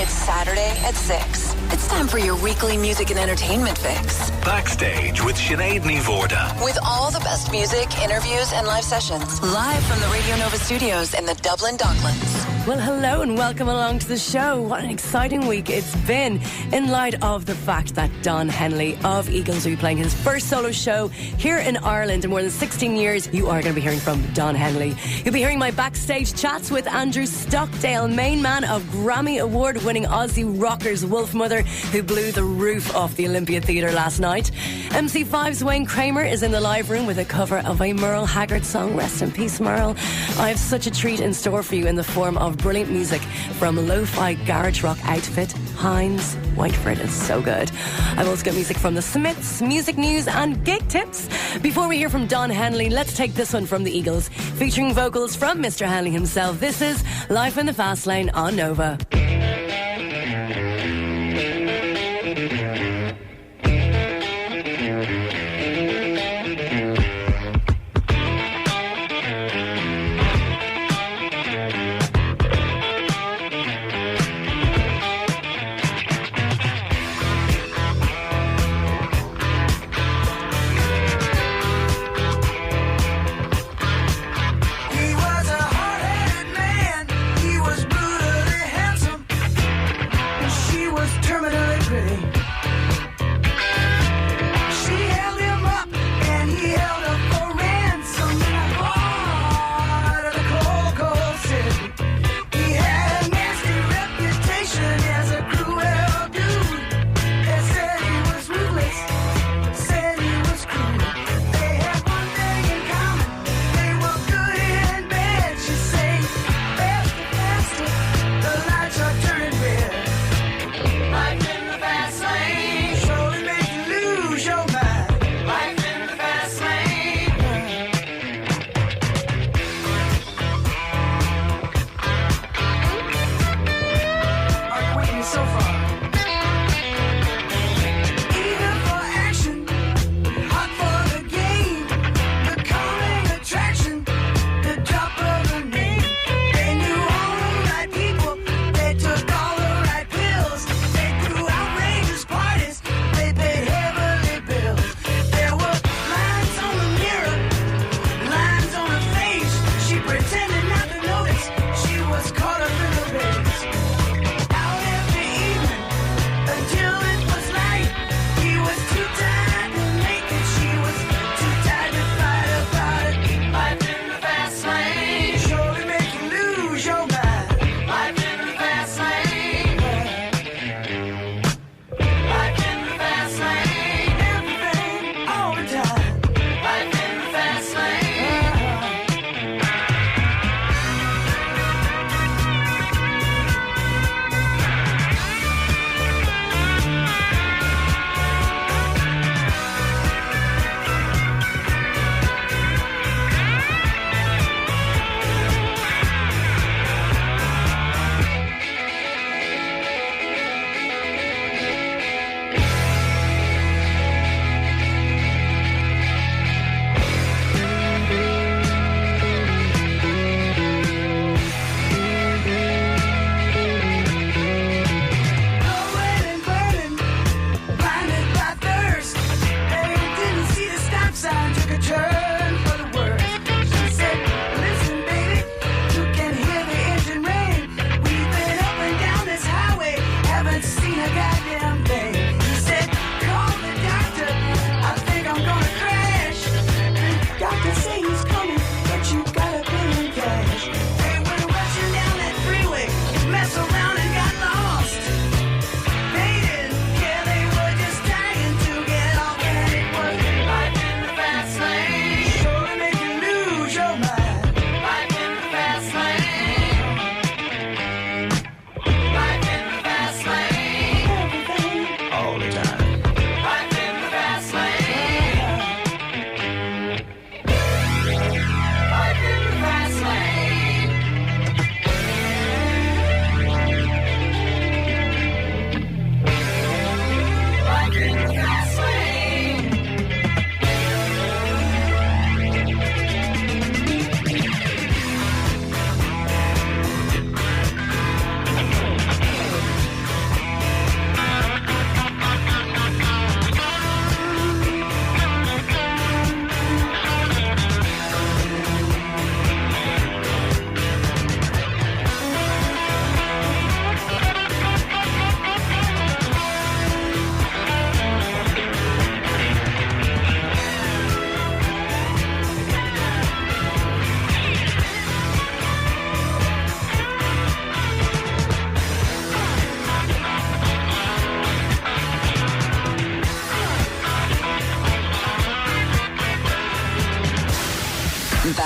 It's Saturday at 6. It's time for your weekly music and entertainment fix. Backstage with Sinéad Ní Mhórdha. With all the best music, interviews, and live sessions. Live from the Radio Nova studios in the Dublin Docklands. Well, hello and welcome along to the show. What an exciting week it's been in light of the fact that Don Henley of Eagles will be playing his first solo show here in Ireland in more than 16 years. You are going to be hearing from Don Henley. You'll be hearing my backstage chats with Andrew Stockdale, main man of Grammy Award-winning Aussie rockers Wolfmother, who blew the roof off the Olympia Theatre last night. MC5's Wayne Kramer is in the live room with a cover of a Merle Haggard song. Rest in peace, Merle. I have such a treat in store for you in the form of brilliant music from lo-fi garage rock outfit Heinz Whiteford. It's so good. I've also got music from the Smiths, music news and gig tips. Before we hear from Don Henley, let's take this one from the Eagles, featuring vocals from Mr. Henley himself. This is Life in the Fast Lane on Nova.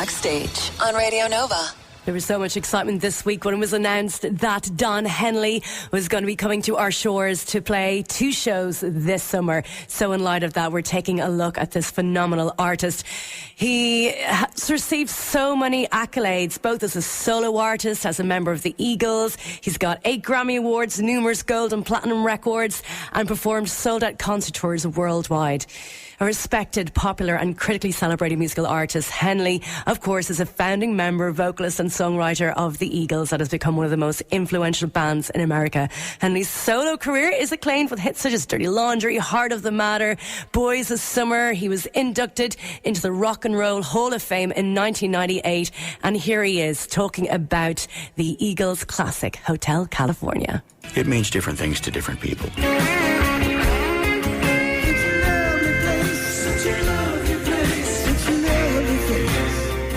Backstage on Radio Nova. There was so much excitement this week when it was announced that Don Henley was going to be coming to our shores to play 2 shows this summer. So in light of that, we're taking a look at this phenomenal artist. He has received so many accolades, both as a solo artist, as a member of the Eagles. He's got 8 Grammy Awards, numerous gold and platinum records, and performed sold-out concert tours worldwide. A respected, popular and critically celebrated musical artist, Henley, of course, is a founding member, vocalist and songwriter of the Eagles that has become one of the most influential bands in America. Henley's solo career is acclaimed with hits such as Dirty Laundry, Heart of the Matter, Boys of Summer. He was inducted into the Rock and Roll Hall of Fame in 1998, and here he is talking about the Eagles' classic, Hotel California. It means different things to different people.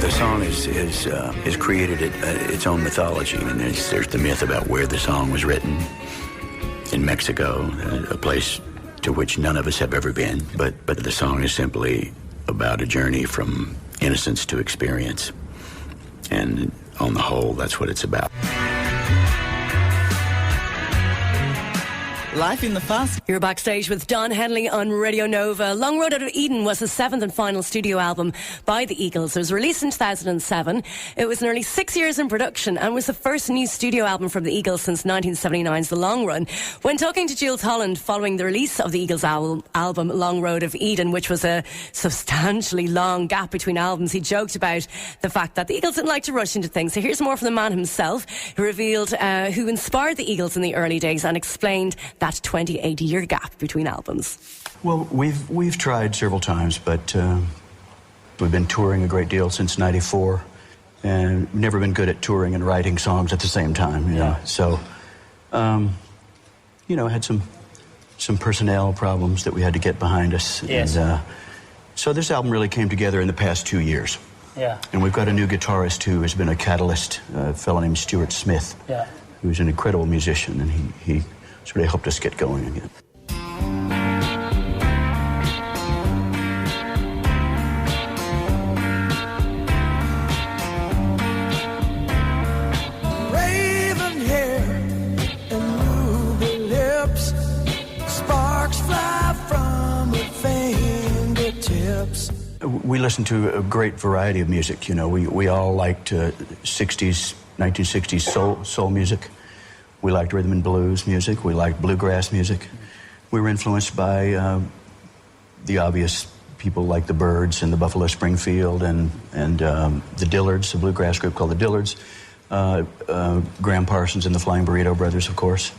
The song is created its own mythology, and there's the myth about where the song was written in Mexico, a place to which none of us have ever been. But the song is simply about a journey from innocence to experience, and on the whole, that's what it's about. Life in the Fast. You're backstage with Don Henley on Radio Nova. Long Road Out of Eden was the 7th and final studio album by the Eagles. It was released in 2007. It was nearly 6 years in production and was the first new studio album from the Eagles since 1979's The Long Run. When talking to Jules Holland following the release of the Eagles album Long Road of Eden, which was a substantially long gap between albums, he joked about the fact that the Eagles didn't like to rush into things. So here's more from the man himself, who revealed who inspired the Eagles in the early days and explained that 28-year gap between albums. Well, we've tried several times, but we've been touring a great deal since '94, and never been good at touring and writing songs at the same time. You know? So, had some personnel problems that we had to get behind us. Yes. And so this album really came together in the past 2 years. Yeah. And we've got a new guitarist who has been a catalyst, a fellow named Stuart Smith, who's an incredible musician, and he sort of helped us get going again. Raven hair and ruby lips, sparks fly from her fingertips. We listen to a great variety of music. You know, we all liked 1960s soul music. We liked rhythm and blues music. We liked bluegrass music. We were influenced by the obvious people like the Byrds and the Buffalo Springfield and the Dillards, a bluegrass group called the Dillards. Graham Parsons and the Flying Burrito Brothers, of course.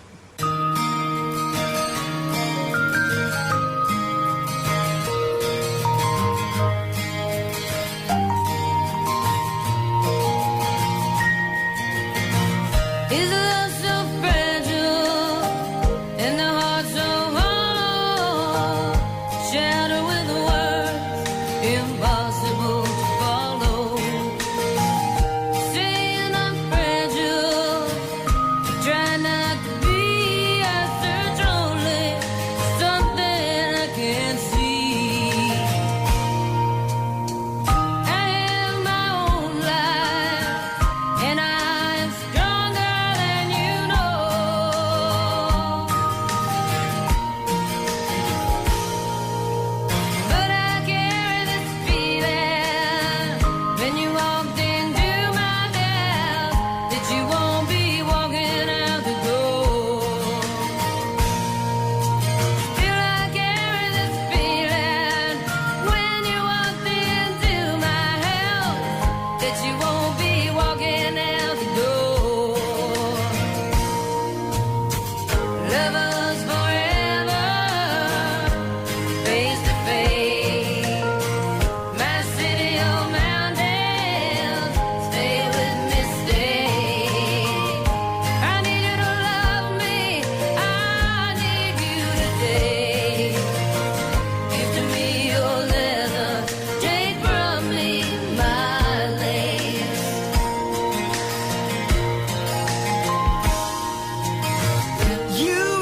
You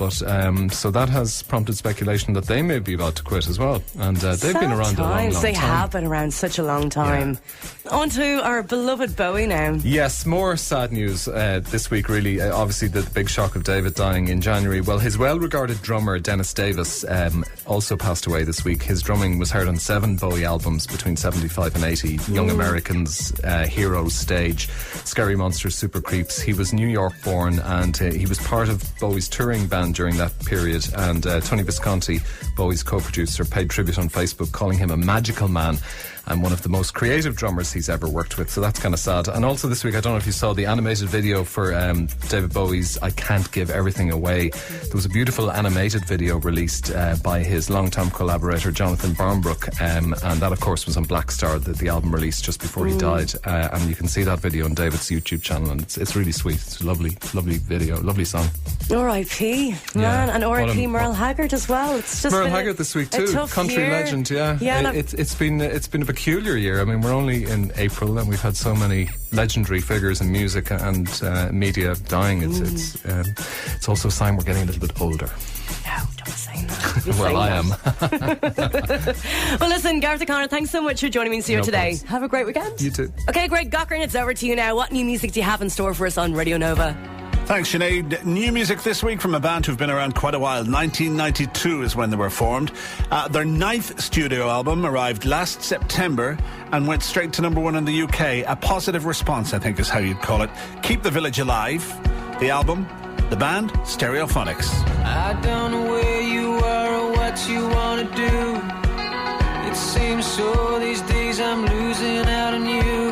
But so that has prompted speculation that they may be about to quit as well. And they've been around a long, long They time. have been around such a long time. On to our beloved Bowie now. Yes, more sad news this week, really. Obviously, the big shock of David dying in January. Well, his well-regarded drummer, Dennis Davis, also passed away this week. His drumming was heard on 7 Bowie albums between 75 and 80. Young Americans, Heroes, Stage, Scary Monsters, Super Creeps. He was New York born, and he was part of Bowie's touring band during that period. And Tony Visconti, Bowie's co-producer, paid tribute on Facebook, calling him a magical man and one of the most creative drummers he's ever worked with. So that's kind of sad. And also this week, I don't know if you saw the animated video for David Bowie's I Can't Give Everything Away. There was a beautiful animated video released by his long-time collaborator Jonathan Barnbrook, and that of course was on Black Star, the album released just before he died, and you can see that video on David's YouTube channel, and it's really sweet. It's a lovely video, lovely song. R.I.P. man, and R.I.P. Merle Haggard as well. It's just Merle Haggard this week too, country year. legend. It's been a peculiar year. I mean, we're only in April and we've had so many legendary figures in music and media dying. It's also a sign we're getting a little bit older. No, don't be saying that. Well, I am. Well, listen, Gareth O'Connor, thanks so much for joining me in studio today. Problems. Have a great weekend. You too. Okay, Greg Cochran, it's over to you now. What new music do you have in store for us on Radio Nova? Thanks, Sinead. New music this week from a band who've been around quite a while. 1992 is when they were formed. Their 9th studio album arrived last September and went straight to number 1 in the UK. A positive response, I think is how you'd call it. Keep the Village Alive. The album, the band, Stereophonics. I don't know where you are or what you want to do. It seems so these days I'm losing out on you.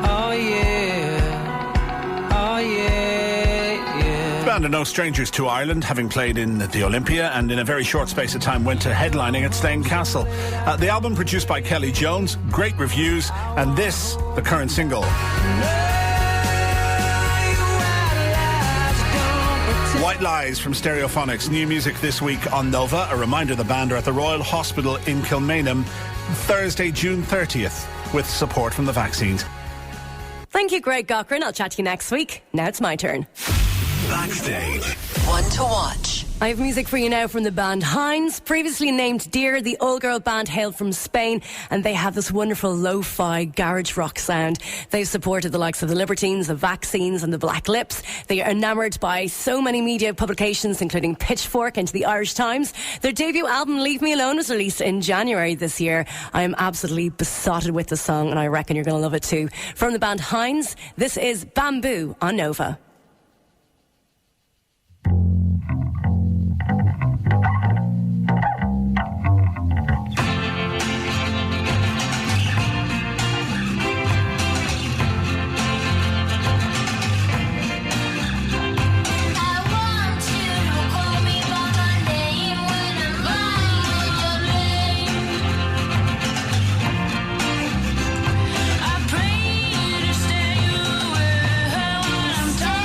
Oh yeah. Oh yeah. The band are no strangers to Ireland, having played in the Olympia and in a very short space of time went to headlining at Slane Castle. The album produced by Kelly Jones, great reviews, and this, the current single. White Lies from Stereophonics. New music this week on Nova. A reminder, the band are at the Royal Hospital in Kilmainham Thursday, June 30th, with support from the vaccines. Thank you, Greg Cochran. I'll chat to you next week. Now it's my turn. Backstage. One to watch. I have music for you now from the band Heinz, previously named Dear. The all-girl band hailed from Spain, and they have this wonderful lo-fi garage rock sound. They've supported the likes of the Libertines, the Vaccines and the Black Lips. They are enamoured by so many media publications, including Pitchfork and the Irish Times. Their debut album, Leave Me Alone, was released in January this year. I am absolutely besotted with the song, and I reckon you're going to love it too. From the band Heinz, this is Bamboo on Nova. I pray you to stay away when I'm tired.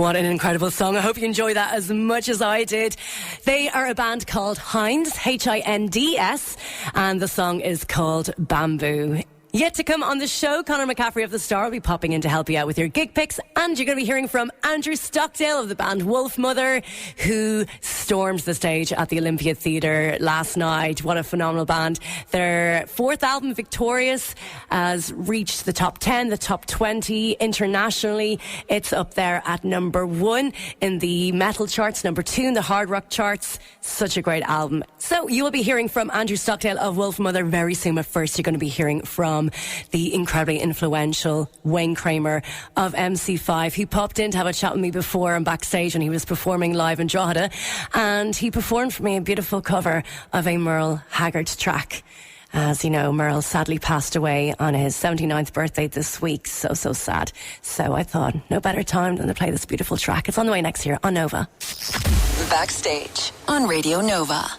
What an incredible song. I hope you enjoy that as much as I did. They are a band called Hinds, Hinds, and the song is called Bamboo. Yet to come on the show, Conor McCaffrey of The Star will be popping in to help you out with your gig picks, and you're going to be hearing from Andrew Stockdale of the band Wolfmother, who stormed the stage at the Olympia Theatre last night. What a phenomenal band. Their fourth album, Victorious, has reached the top 10, the top 20 internationally. It's up there at number 1 in the metal charts, number 2 in the hard rock charts. Such a great album. So you will be hearing from Andrew Stockdale of Wolfmother very soon, but first you're going to be hearing from the incredibly influential Wayne Kramer of MC5, who popped in to have a chat with me before on Backstage when he was performing live in Drogheda, and he performed for me a beautiful cover of a Merle Haggard track. As you know, Merle sadly passed away on his 79th birthday this week. So sad. So I thought, no better time than to play this beautiful track. It's on the way next year on Nova. Backstage on Radio Nova.